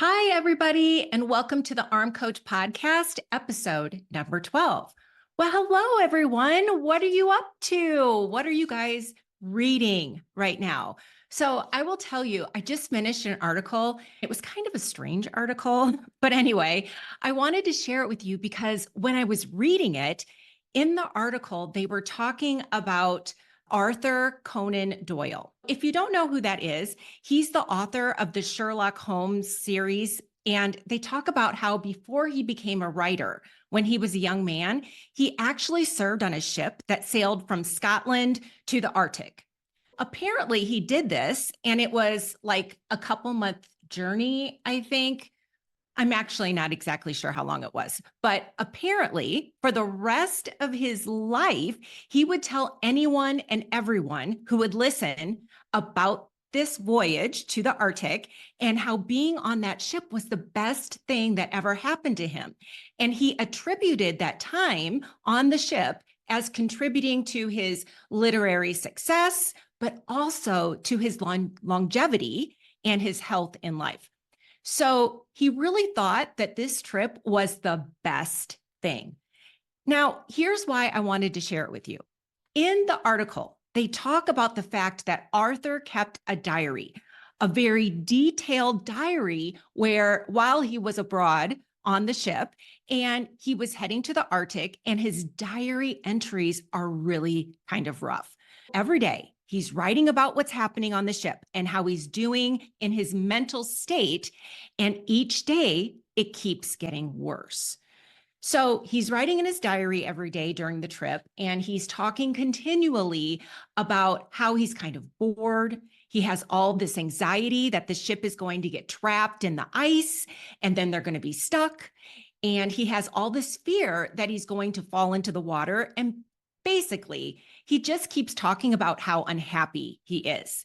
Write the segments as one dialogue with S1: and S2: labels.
S1: Hi, everybody, and welcome to the Arm Coach Podcast, episode number 12. Well, hello, everyone. What are you up to? What are you guys reading right now? So, I will tell you, I just finished an article. It was kind of a strange article, but anyway, I wanted to share it with you because when I was reading it, in the article, they were talking about Arthur Conan Doyle. If you don't know who that is, he's the author of the Sherlock Holmes series. And they talk about how before he became a writer, when he was a young man, he actually served on a ship that sailed from Scotland to the Arctic. Apparently, he did this, and it was like a couple month journey, I think. I'm actually not exactly sure how long it was, but apparently, for the rest of his life, he would tell anyone and everyone who would listen about this voyage to the Arctic and how being on that ship was the best thing that ever happened to him. And he attributed that time on the ship as contributing to his literary success, but also to his longevity and his health in life. So he really thought that this trip was the best thing. Now, here's why I wanted to share it with you. In the article, they talk about the fact that Arthur kept a diary, a very detailed diary where while he was abroad on the ship and he was heading to the Arctic, and his diary entries are really kind of rough. Every day, he's writing about what's happening on the ship and how he's doing in his mental state. And each day it keeps getting worse. So he's writing in his diary every day during the trip, and he's talking continually about how he's kind of bored. He has all this anxiety that the ship is going to get trapped in the ice and then they're going to be stuck. And he has all this fear that he's going to fall into the water. And basically, he just keeps talking about how unhappy he is.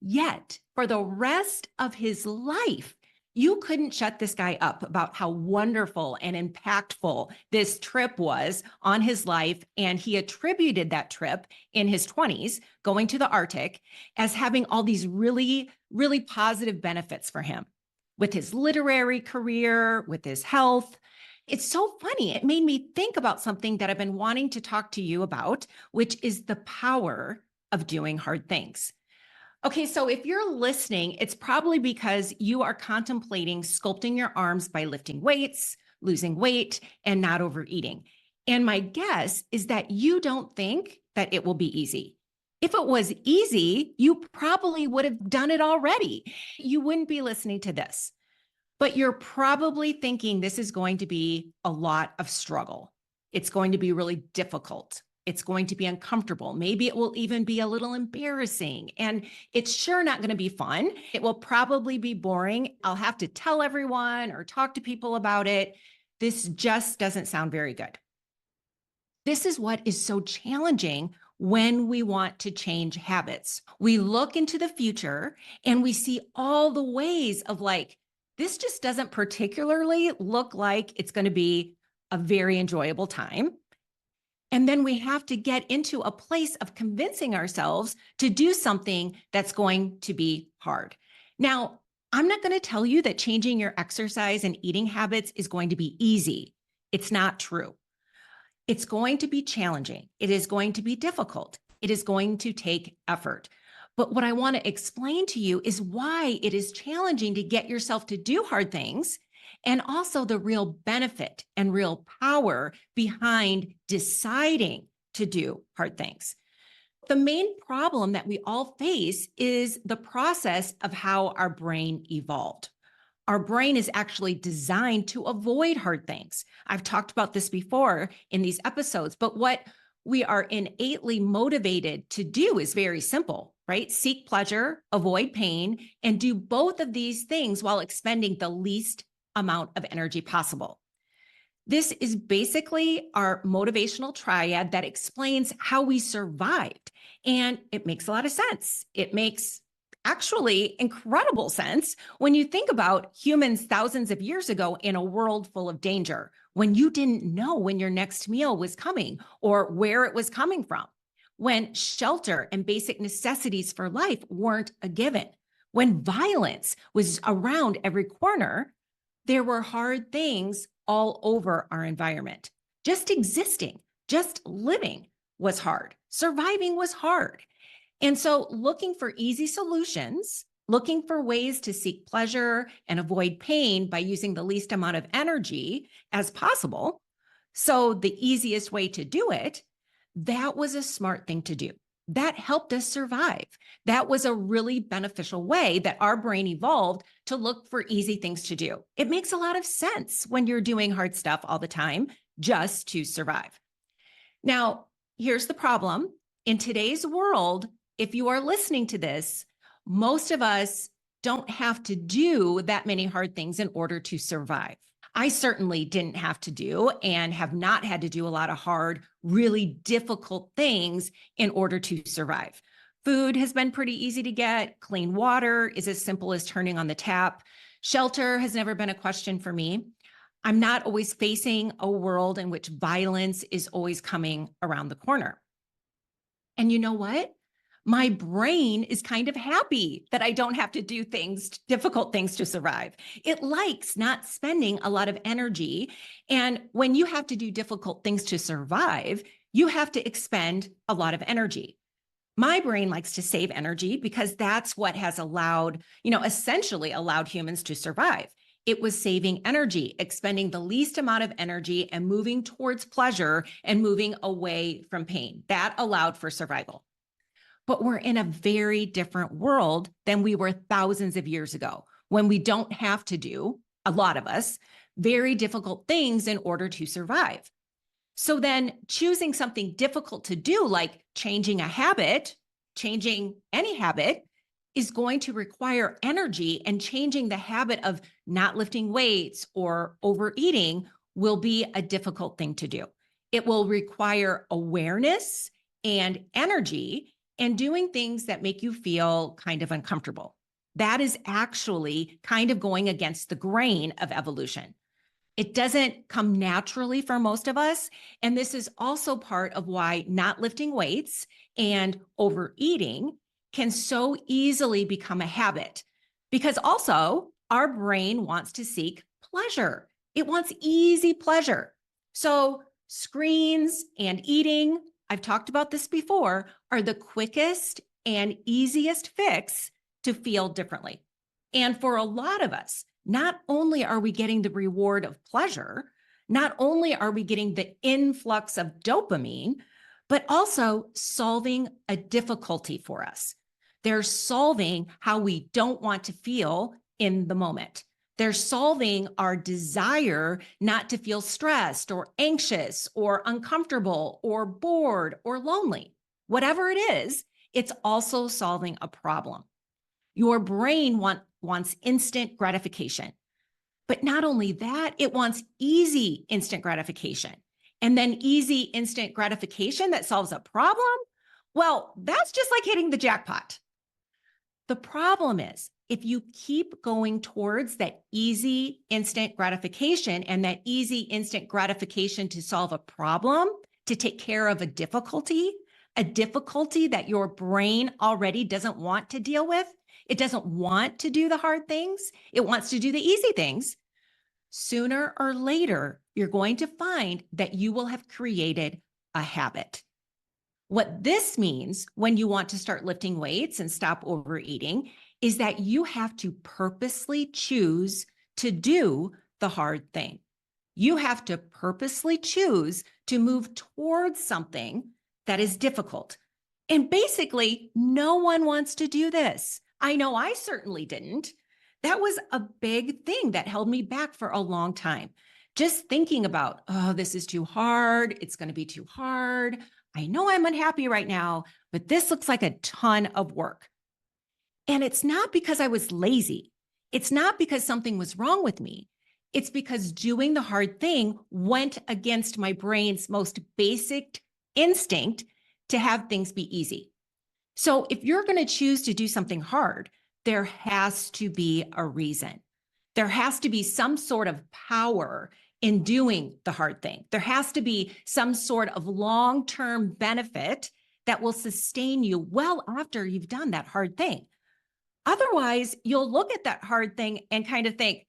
S1: Yet, for the rest of his life, you couldn't shut this guy up about how wonderful and impactful this trip was on his life. And he attributed that trip in his 20s, going to the Arctic, as having all these really, really positive benefits for him with his literary career, with his health. It's so funny. It made me think about something that I've been wanting to talk to you about, which is the power of doing hard things. Okay, so if you're listening, it's probably because you are contemplating sculpting your arms by lifting weights, losing weight, and not overeating. And my guess is that you don't think that it will be easy. If it was easy, you probably would have done it already. You wouldn't be listening to this. But you're probably thinking this is going to be a lot of struggle. It's going to be really difficult. It's going to be uncomfortable. Maybe it will even be a little embarrassing. And it's sure not going to be fun. It will probably be boring. I'll have to tell everyone or talk to people about it. This just doesn't sound very good. This is what is so challenging when we want to change habits. We look into the future and we see all the ways of like, this just doesn't particularly look like it's going to be a very enjoyable time. And then we have to get into a place of convincing ourselves to do something that's going to be hard. Now, I'm not going to tell you that changing your exercise and eating habits is going to be easy. It's not true. It's going to be challenging. It is going to be difficult. It is going to take effort. But what I want to explain to you is why it is challenging to get yourself to do hard things, and also the real benefit and real power behind deciding to do hard things. The main problem that we all face is the process of how our brain evolved. Our brain is actually designed to avoid hard things. I've talked about this before in these episodes, but what we are innately motivated to do is very simple, right? Seek pleasure, avoid pain, and do both of these things while expending the least amount of energy possible. This is basically our motivational triad that explains how we survived. And it makes a lot of sense. It makes actually incredible sense when you think about humans thousands of years ago in a world full of danger, when you didn't know when your next meal was coming or where it was coming from, when shelter and basic necessities for life weren't a given, When violence was around every corner, there were hard things all over our environment. Just existing, just living was hard. Surviving was hard. And so looking for easy solutions, looking for ways to seek pleasure and avoid pain by using the least amount of energy as possible. So the easiest way to do it, that was a smart thing to do. That helped us survive. That was a really beneficial way that our brain evolved to look for easy things to do. It makes a lot of sense when you're doing hard stuff all the time just to survive. Now, here's the problem. In today's world, if you are listening to this, most of us don't have to do that many hard things in order to survive. I certainly didn't have to do and have not had to do a lot of hard, really difficult things in order to survive. Food has been pretty easy to get. Clean water is as simple as turning on the tap. Shelter has never been a question for me. I'm not always facing a world in which violence is always coming around the corner. And you know what? My brain is kind of happy that I don't have to do things, difficult things to survive. It likes not spending a lot of energy. And when you have to do difficult things to survive, you have to expend a lot of energy. My brain likes to save energy because that's what has allowed, essentially allowed humans to survive. It was saving energy, expending the least amount of energy and moving towards pleasure and moving away from pain. That allowed for survival. But we're in a very different world than we were thousands of years ago, when we don't have to do, a lot of us, very difficult things in order to survive. So then choosing something difficult to do, like changing a habit, changing any habit, is going to require energy, and changing the habit of not lifting weights or overeating will be a difficult thing to do. It will require awareness and energy and doing things that make you feel kind of uncomfortable. That is actually kind of going against the grain of evolution. It doesn't come naturally for most of us. And this is also part of why not lifting weights and overeating can so easily become a habit. Because also, our brain wants to seek pleasure. It wants easy pleasure. So screens and eating, I've talked about this before, are the quickest and easiest fix to feel differently. And for a lot of us, not only are we getting the reward of pleasure, not only are we getting the influx of dopamine, but also solving a difficulty for us. They're solving how we don't want to feel in the moment. They're solving our desire not to feel stressed or anxious or uncomfortable or bored or lonely. Whatever it is, it's also solving a problem. Your brain wants instant gratification. But not only that, it wants easy instant gratification. And then easy instant gratification that solves a problem? Well, that's just like hitting the jackpot. The problem is, if you keep going towards that easy instant gratification and that easy instant gratification to solve a problem, to take care of a difficulty that your brain already doesn't want to deal with, it doesn't want to do the hard things, it wants to do the easy things, sooner or later, you're going to find that you will have created a habit. What this means when you want to start lifting weights and stop overeating is that you have to purposely choose to do the hard thing. You have to purposely choose to move towards something that is difficult. And basically, no one wants to do this. I know I certainly didn't. That was a big thing that held me back for a long time. Just thinking about, oh, this is too hard. It's going to be too hard. I know I'm unhappy right now, but this looks like a ton of work. And it's not because I was lazy. It's not because something was wrong with me. It's because doing the hard thing went against my brain's most basic instinct to have things be easy. So if you're going to choose to do something hard, there has to be a reason. There has to be some sort of power in doing the hard thing. There has to be some sort of long-term benefit that will sustain you well after you've done that hard thing. Otherwise, you'll look at that hard thing and kind of think,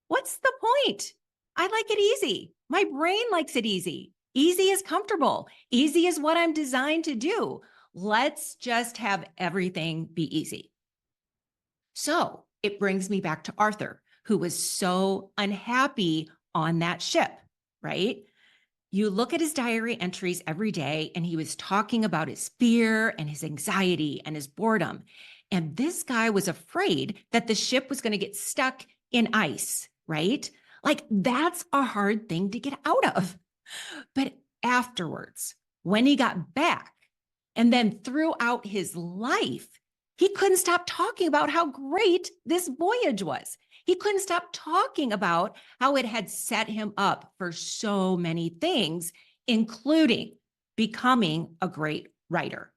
S1: what's the point? I like it easy. My brain likes it easy. Easy is comfortable. Easy is what I'm designed to do. Let's just have everything be easy. So it brings me back to Arthur, who was so unhappy on that ship, right? You look at his diary entries every day, and he was talking about his fear and his anxiety and his boredom. And this guy was afraid that the ship was going to get stuck in ice, right? Like, that's a hard thing to get out of. But afterwards, when he got back, and then throughout his life, he couldn't stop talking about how great this voyage was. He couldn't stop talking about how it had set him up for so many things, including becoming a great writer.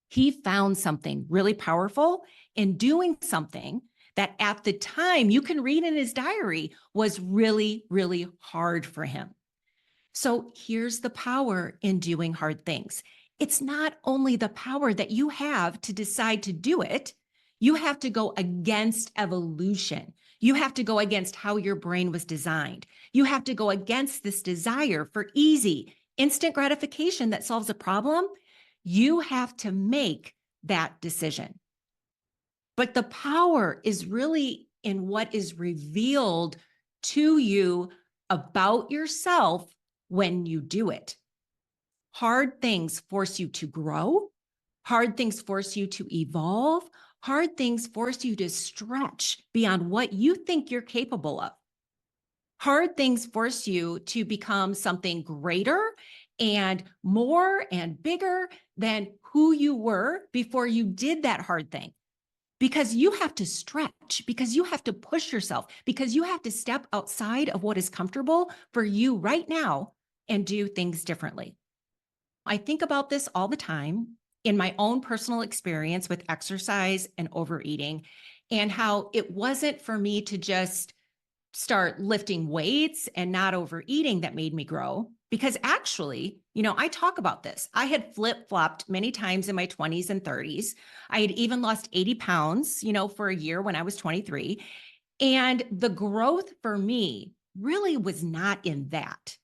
S1: He found something really powerful in doing something that at the time, you can read in his diary, was really, really hard for him. So here's the power in doing hard things. It's not only the power that you have to decide to do it, you have to go against evolution. You have to go against how your brain was designed. You have to go against this desire for easy, instant gratification that solves a problem. You have to make that decision. But the power is really in what is revealed to you about yourself when you do it. Hard things force you to grow. Hard things force you to evolve. Hard things force you to stretch beyond what you think you're capable of. Hard things force you to become something greater and more and bigger than who you were before you did that hard thing. Because you have to stretch, because you have to push yourself, because you have to step outside of what is comfortable for you right now and do things differently. I think about this all the time in my own personal experience with exercise and overeating, and how it wasn't for me to just start lifting weights and not overeating that made me grow. Because actually, I talk about this. I had flip-flopped many times in my 20s and 30s. I had even lost 80 pounds, for a year when I was 23. And the growth for me really was not in that.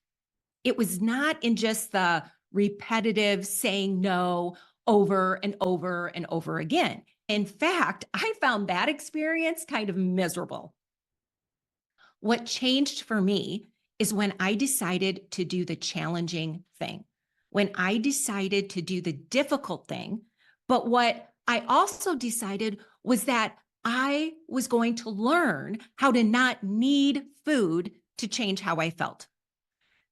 S1: It was not in just the repetitive saying no over and over and over again. In fact, I found that experience kind of miserable. What changed for me is when I decided to do the challenging thing, when I decided to do the difficult thing. But what I also decided was that I was going to learn how to not need food to change how I felt,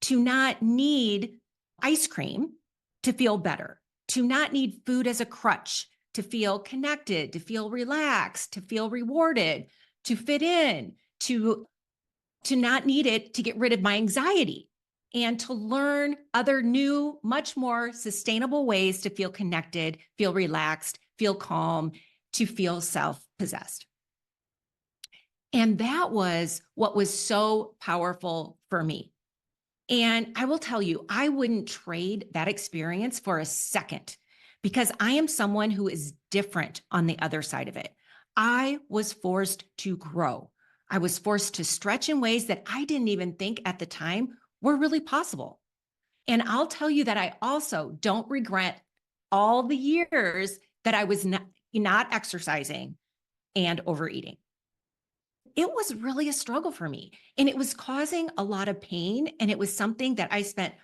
S1: to not need ice cream to feel better, to not need food as a crutch, to feel connected, to feel relaxed, to feel rewarded, to fit in, to not need it to get rid of my anxiety, and to learn other new, much more sustainable ways to feel connected, feel relaxed, feel calm, to feel self-possessed. And that was what was so powerful for me. And I will tell you, I wouldn't trade that experience for a second, because I am someone who is different on the other side of it. I was forced to grow. I was forced to stretch in ways that I didn't even think at the time were really possible. And I'll tell you that I also don't regret all the years that I was not exercising and overeating. It was really a struggle for me, and it was causing a lot of pain. And it was something that I spent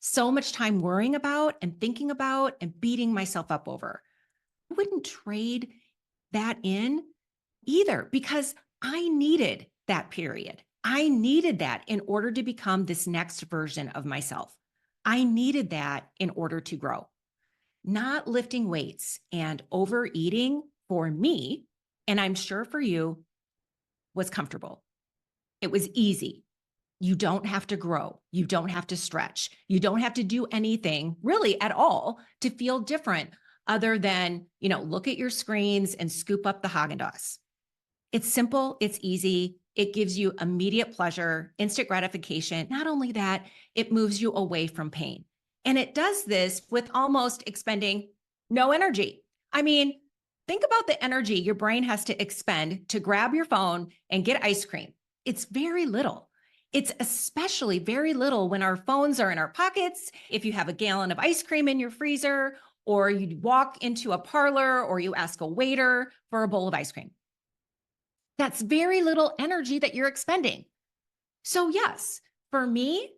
S1: so much time worrying about and thinking about and beating myself up over. I wouldn't trade that in either, because I needed that period. I needed that in order to become this next version of myself. I needed that in order to grow. Not lifting weights and overeating for me, and I'm sure for you, was comfortable. It was easy. You don't have to grow. You don't have to stretch. You don't have to do anything really at all to feel different, other than, look at your screens and scoop up the Haagen-Dazs. It's simple. It's easy. It gives you immediate pleasure, instant gratification. Not only that, it moves you away from pain. And it does this with almost expending no energy. I mean, Think about the energy your brain has to expend to grab your phone and get ice cream. It's very little. It's especially very little when our phones are in our pockets. If you have a gallon of ice cream in your freezer, or you walk into a parlor, or you ask a waiter for a bowl of ice cream. That's very little energy that you're expending. So, yes, for me,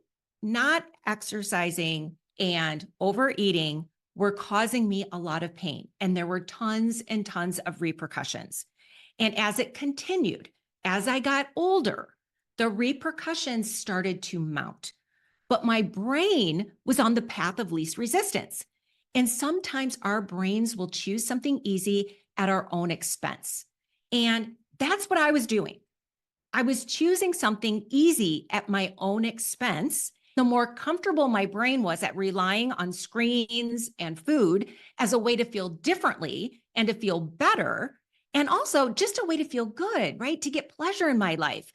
S1: not exercising and overeating were causing me a lot of pain. And there were tons and tons of repercussions. And as it continued, as I got older, the repercussions started to mount. But my brain was on the path of least resistance. And sometimes our brains will choose something easy at our own expense. And that's what I was doing. I was choosing something easy at my own expense. The more comfortable my brain was at relying on screens and food as a way to feel differently and to feel better, and also just a way to feel good, right? To get pleasure in my life,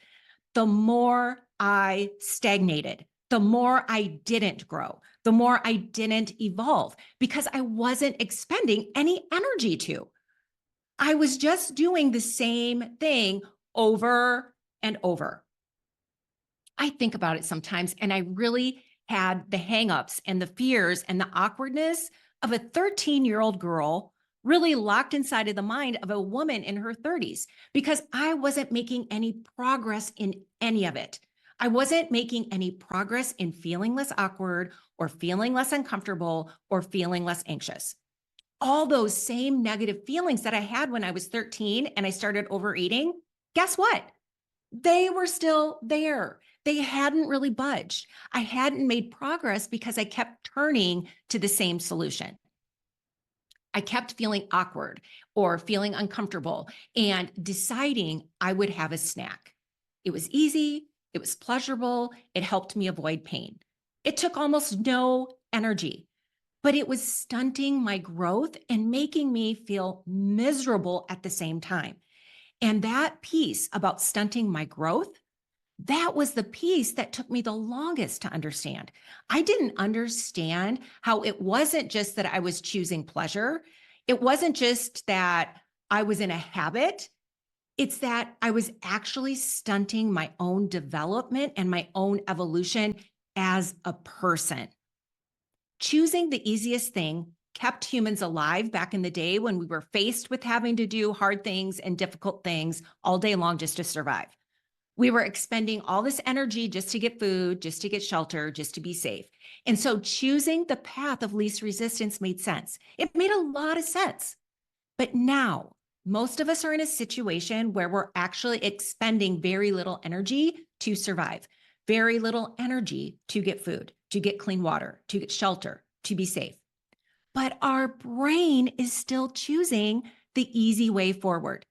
S1: the more I stagnated, the more I didn't grow, the more I didn't evolve because I wasn't expending any energy to. I was just doing the same thing over and over. I think about it sometimes, and I really had the hangups and the fears and the awkwardness of a 13-year-old girl really locked inside of the mind of a woman in her 30s because I wasn't making any progress in any of it. I wasn't making any progress in feeling less awkward or feeling less uncomfortable or feeling less anxious. All those same negative feelings that I had when I was 13 and I started overeating, guess what? They were still there. They hadn't really budged. I hadn't made progress because I kept turning to the same solution. I kept feeling awkward or feeling uncomfortable and deciding I would have a snack. It was easy, it was pleasurable, it helped me avoid pain. It took almost no energy, but it was stunting my growth and making me feel miserable at the same time. And that piece about stunting my growth, that was the piece that took me the longest to understand. I didn't understand how it wasn't just that I was choosing pleasure. It wasn't just that I was in a habit. It's that I was actually stunting my own development and my own evolution as a person. Choosing the easiest thing kept humans alive back in the day when we were faced with having to do hard things and difficult things all day long just to survive. We were expending all this energy just to get food, just to get shelter, just to be safe. And so choosing the path of least resistance made sense. It made a lot of sense. But now, most of us are in a situation where we're actually expending very little energy to survive, very little energy to get food, to get clean water, to get shelter, to be safe. But our brain is still choosing the easy way forward.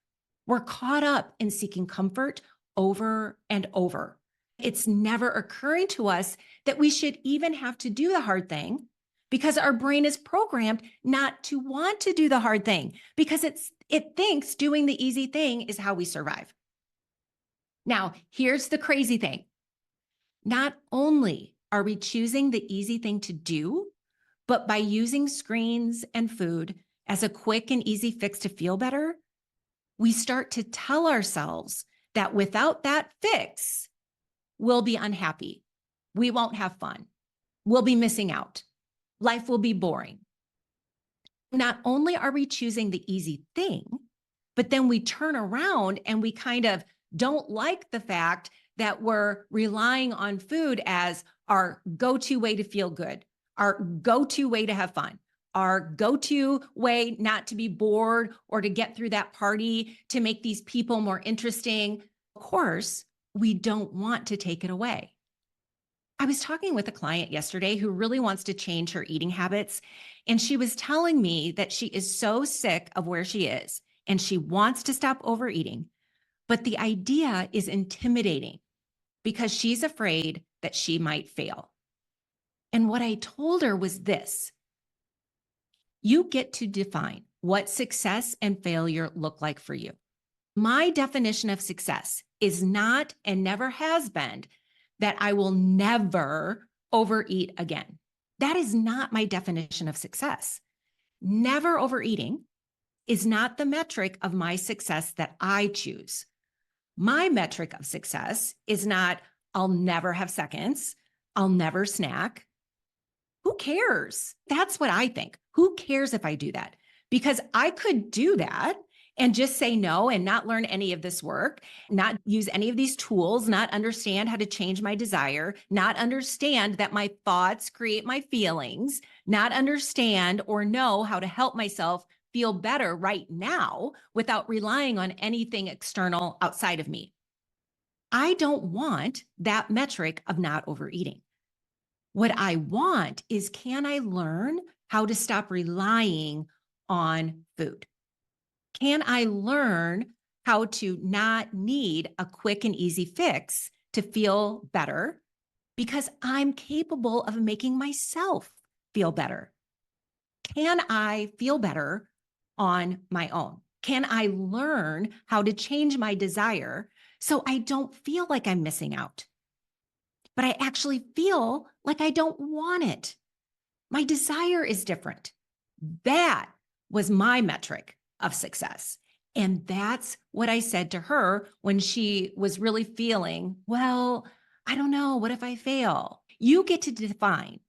S1: We're caught up in seeking comfort over and over. It's never occurring to us that we should even have to do the hard thing because our brain is programmed not to want to do the hard thing because it thinks doing the easy thing is how we survive. Now, here's the crazy thing. Not only are we choosing the easy thing to do, but by using screens and food as a quick and easy fix to feel better, we start to tell ourselves that without that fix, we'll be unhappy. We won't have fun. We'll be missing out. Life will be boring. Not only are we choosing the easy thing, but then we turn around and we kind of don't like the fact that we're relying on food as our go-to way to feel good, our go-to way to have fun, our go-to way not to be bored or to get through that party, to make these people more interesting. Of course, we don't want to take it away. I was talking with a client yesterday who really wants to change her eating habits, and she was telling me that she is so sick of where she is and she wants to stop overeating, but the idea is intimidating because she's afraid that she might fail. And what I told her was this: you get to define what success and failure look like for you. My definition of success is not and never has been that I will never overeat again. That is not my definition of success. Never overeating is not the metric of my success that I choose. My metric of success is not, I'll never have seconds, I'll never snack. Who cares? That's what I think. Who cares if I do that? Because I could do that and just say no and not learn any of this work, not use any of these tools, not understand how to change my desire, not understand that my thoughts create my feelings, not understand or know how to help myself feel better right now without relying on anything external outside of me. I don't want that metric of not overeating. What I want is, can I learn how to stop relying on food? Can I learn how to not need a quick and easy fix to feel better because I'm capable of making myself feel better? Can I feel better on my own? Can I learn how to change my desire so I don't feel like I'm missing out, but I actually feel like I don't want it? My desire is different. That was my metric of success. And that's what I said to her when she was really feeling, well, I don't know. What if I fail? You get to define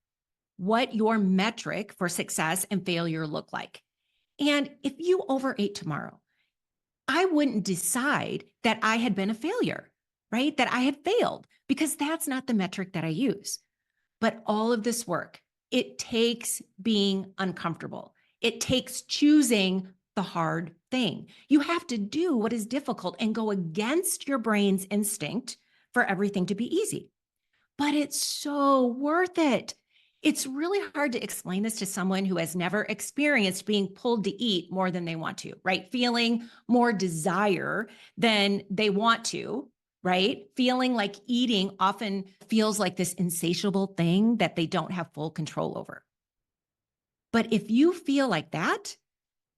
S1: what your metric for success and failure look like. And if you overate tomorrow, I wouldn't decide that I had been a failure, right? That I had failed, because that's not the metric that I use. But all of this work, it takes being uncomfortable. It takes choosing the hard thing. You have to do what is difficult and go against your brain's instinct for everything to be easy. But it's so worth it. It's really hard to explain this to someone who has never experienced being pulled to eat more than they want to, right? Feeling more desire than they want to, right? Feeling like eating often feels like this insatiable thing that they don't have full control over. But if you feel like that,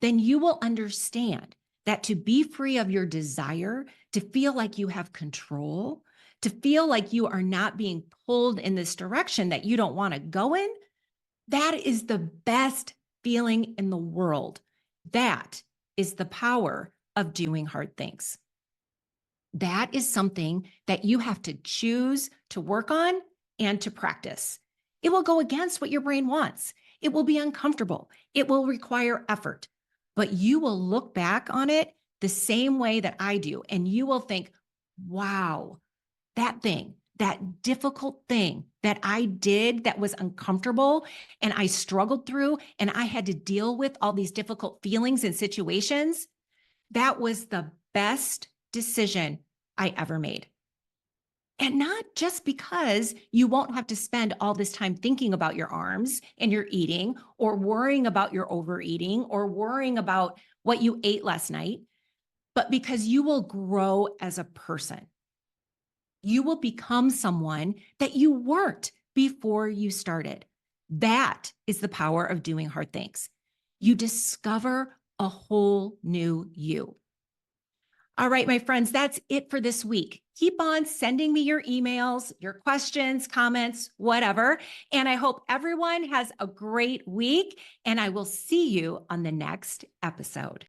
S1: then you will understand that to be free of your desire, to feel like you have control, to feel like you are not being pulled in this direction that you don't want to go in, that is the best feeling in the world. That is the power of doing hard things. That is something that you have to choose to work on and to practice. It will go against what your brain wants. It will be uncomfortable. It will require effort, but you will look back on it the same way that I do, and you will think, wow, that thing, that difficult thing that I did that was uncomfortable and I struggled through and I had to deal with all these difficult feelings and situations, that was the best decision I ever made. And not just because you won't have to spend all this time thinking about your arms and your eating, or worrying about your overeating, or worrying about what you ate last night, but because you will grow as a person. You will become someone that you weren't before you started. That is the power of doing hard things. You discover a whole new you. All right, my friends, that's it for this week. Keep on sending me your emails, your questions, comments, whatever. And I hope everyone has a great week, and I will see you on the next episode.